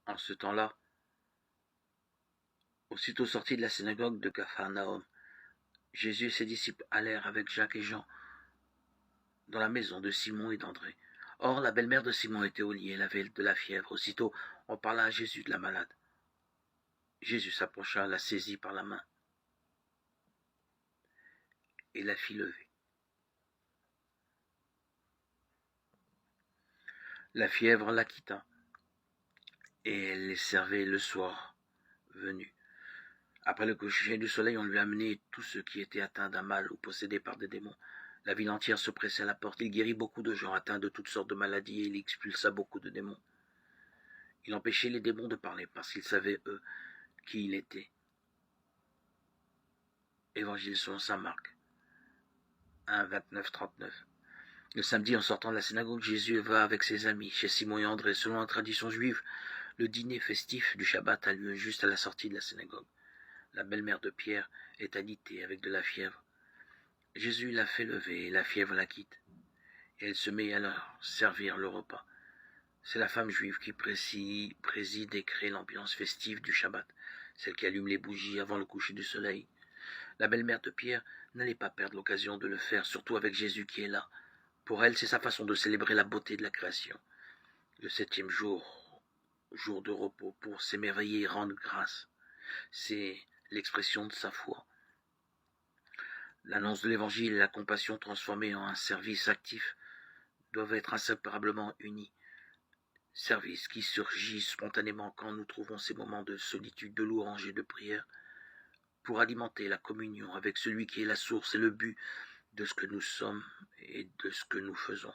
En ce temps-là, aussitôt sortis de la synagogue de Capharnaüm, Jésus et ses disciples allèrent avec Jacques et Jean dans la maison de Simon et d'André. Or, la belle-mère de Simon était au lit, elle avait de la fièvre. Aussitôt, on parla à Jésus de la malade. Jésus s'approcha, la saisit par la main et la fit lever. La fièvre la quitta, et elle les servait le soir venu. Après le coucher du soleil, on lui amenait tous ceux qui étaient atteints d'un mal ou possédés par des démons. La ville entière se pressait à la porte. Il guérit beaucoup de gens atteints de toutes sortes de maladies et il expulsa beaucoup de démons. Il empêchait les démons de parler parce qu'ils savaient, eux, qui il était. Évangile selon saint Marc 1, 29, 39. Le samedi, en sortant de la synagogue, Jésus va avec ses amis chez Simon et André. Selon la tradition juive, le dîner festif du Shabbat a lieu juste à la sortie de la synagogue. La belle-mère de Pierre est alitée avec de la fièvre. Jésus la fait lever et la fièvre la quitte. Et elle se met à leur servir le repas. C'est la femme juive qui préside et crée l'ambiance festive du Shabbat, celle qui allume les bougies avant le coucher du soleil. La belle-mère de Pierre n'allait pas perdre l'occasion de le faire, surtout avec Jésus qui est là. Pour elle, c'est sa façon de célébrer la beauté de la création. Le 7e jour, jour de repos, pour s'émerveiller et rendre grâce. C'est l'expression de sa foi. L'annonce de l'évangile et la compassion transformée en un service actif doivent être inséparablement unis. Service qui surgit spontanément quand nous trouvons ces moments de solitude, de louange et de prière pour alimenter la communion avec celui qui est la source et le but de ce que nous sommes et de ce que nous faisons.